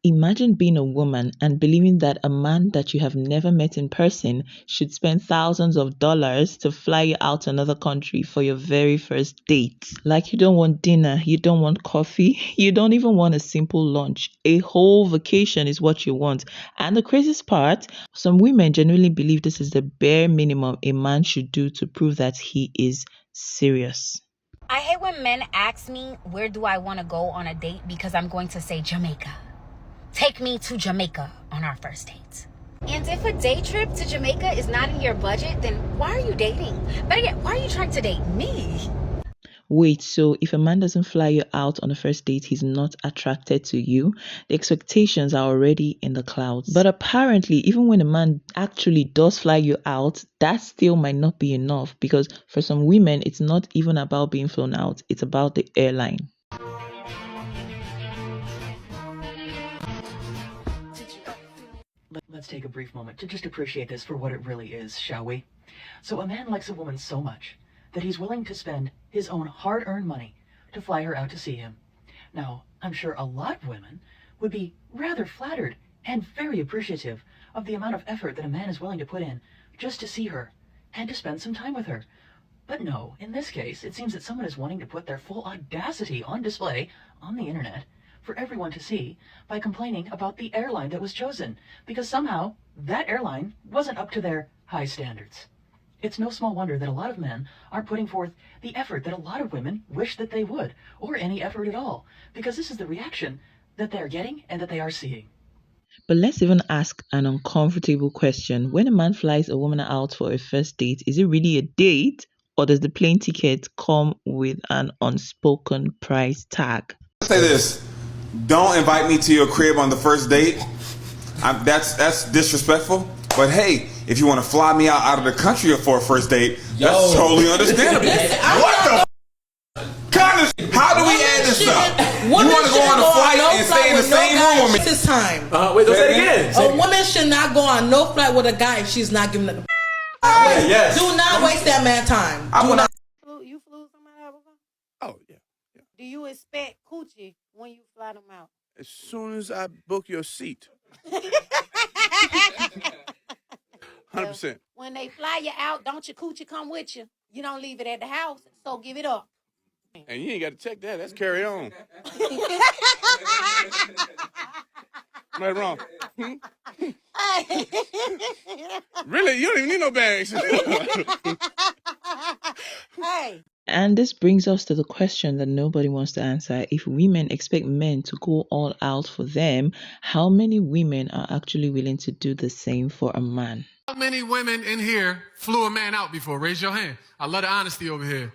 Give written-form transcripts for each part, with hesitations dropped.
Imagine being a woman and believing that a man that you have never met in person should spend thousands of dollars to fly you out to another country for your very first date. Like, you don't want dinner, you don't want coffee, you don't even want a simple lunch. A whole vacation is what you want. And the craziest part, some women genuinely believe this is the bare minimum a man should do to prove that he is serious. I hate when men ask me, where do I want to go on a date? Because I'm going to say Jamaica. Take me to Jamaica on our first date. And if a day trip to Jamaica is not in your budget, then why are you dating? Better yet, why are you trying to date me? Wait, so if a man doesn't fly you out on a first date, he's not attracted to you? The expectations are already in the clouds. But apparently, even when a man actually does fly you out, that still might not be enough, because for some women, it's not even about being flown out, it's about the airline. Let's take a brief moment to just appreciate this for what it really is, shall we? So a man likes a woman so much that he's willing to spend his own hard-earned money to fly her out to see him. Now, I'm sure a lot of women would be rather flattered and very appreciative of the amount of effort that a man is willing to put in just to see her and to spend some time with her. But no, in this case, it seems that someone is wanting to put their full audacity on display on the internet for everyone to see by complaining about the airline that was chosen, because somehow that airline wasn't up to their high standards. It's no small wonder that a lot of men aren't putting forth the effort that a lot of women wish that they would, or any effort at all, because this is the reaction that they're getting and that they are seeing. But let's even ask an uncomfortable question. When a man flies a woman out for a first date, is it really a date, or does the plane ticket come with an unspoken price tag? Say this, don't invite me to your crib on the first date. That's disrespectful. But hey, if you want to fly me out of the country for a first date, that's totally understandable. What the kind of? How do we add this up? You want to go on a flight and stay in the same room with me? It's time. Wait, don't say it again. A woman should not go on no flight with a guy if she's not giving it. Yes. Do not waste that man time. You flew somebody out before? Oh, yeah. Do you expect coochie when you fly them out? As soon as I book your seat. 100%. When they fly you out, don't your coochie come with you? You don't leave it at the house, so give it up. And you ain't got to check that. That's carry on. Right, wrong. Really? You don't even need no bags. Hey. And this brings us to the question that nobody wants to answer. If women expect men to go all out for them, how many women are actually willing to do the same for a man? How many women in here flew a man out before? Raise your hand. I love the honesty over here.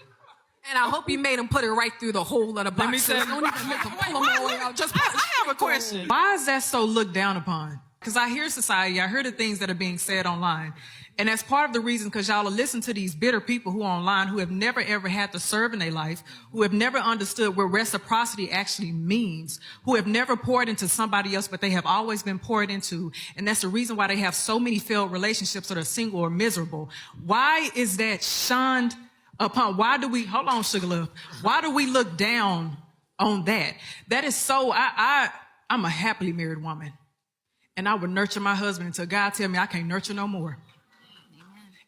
And I hope you made him put it right through the hole of the box. Let me say, Don't even make him pull him all the way out. Just I have a question. Why is that so looked down upon? Because I hear society, I hear the things that are being said online. And that's part of the reason, because y'all will listen to these bitter people who are online, who have never ever had to serve in their life, who have never understood what reciprocity actually means, who have never poured into somebody else, but they have always been poured into. And that's the reason why they have so many failed relationships that are single or miserable. Why is that shunned upon? Why do we, hold on, Sugar Love, why do we look down on that? That is so, I'm a happily married woman. And I would nurture my husband until God tell me I can't nurture no more.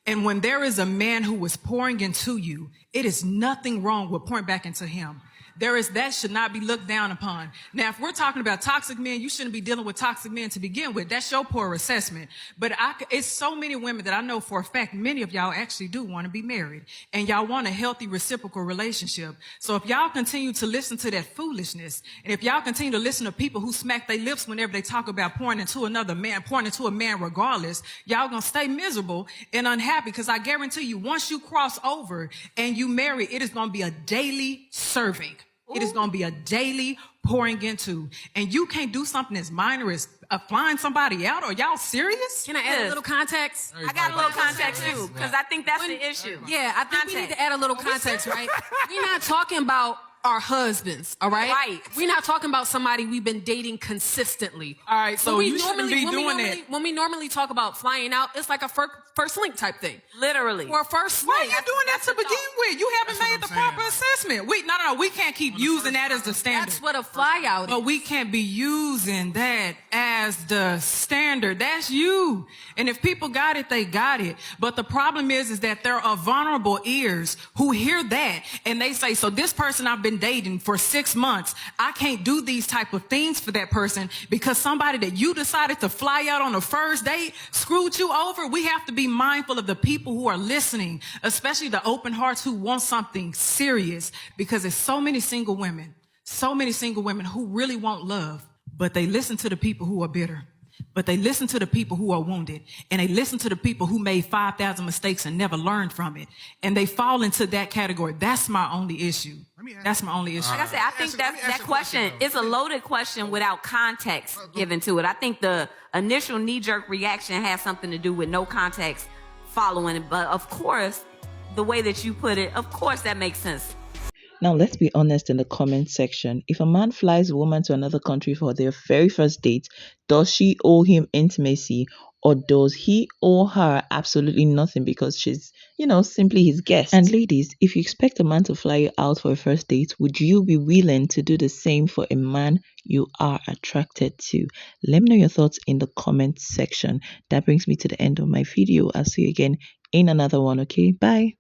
And when there is a man who is pouring into you, it is nothing wrong with pouring back into him. That should not be looked down upon. Now, if we're talking about toxic men, you shouldn't be dealing with toxic men to begin with. That's your poor assessment. But it's so many women that I know for a fact, many of y'all actually do want to be married. And y'all want a healthy reciprocal relationship. So if y'all continue to listen to that foolishness, and if y'all continue to listen to people who smack their lips whenever they talk about pouring into another man, pouring into a man regardless, y'all gonna stay miserable and unhappy. Because I guarantee you, once you cross over and you marry, it is gonna be a daily serving. It is going to be a daily pouring into. And you can't do something as minor as flying somebody out. Are y'all serious? Can I add a little context? I got a little context too, because I think that's the issue. Yeah, I think we need to add a little context, right? We're not talking about our husbands, all right? Right. We're not talking about somebody we've been dating consistently. All right, so you shouldn't be doing that. When we normally talk about flying out, it's like a first link type thing. Literally. Or a first Why are link. you doing that to begin with? You haven't made the proper assessment. No, we can't keep using that as the standard. That's what a fly out is. But we can't be using that as the standard. That's you. And if people got it, they got it. But the problem is that there are vulnerable ears who hear that and they say, so this person I've been dating for 6 months, I can't do these type of things for that person because somebody that you decided to fly out on a first date screwed you over. We have to be mindful of the people who are listening, especially the open hearts who want something serious, because there's so many single women who really want love, but they listen to the people who are bitter. But they listen to the people who are wounded, and they listen to the people who made 5,000 mistakes and never learned from it. And they fall into that category. That's my only issue. That's my only issue. Like I said, I think that question is a loaded question without context given to it. I think the initial knee-jerk reaction has something to do with no context following it. But of course, the way that you put it, of course, that makes sense. Now, let's be honest in the comment section. If a man flies a woman to another country for their very first date, does she owe him intimacy, or does he owe her absolutely nothing because she's, simply his guest? And ladies, if you expect a man to fly you out for a first date, would you be willing to do the same for a man you are attracted to? Let me know your thoughts in the comment section. That brings me to the end of my video. I'll see you again in another one, okay? Bye.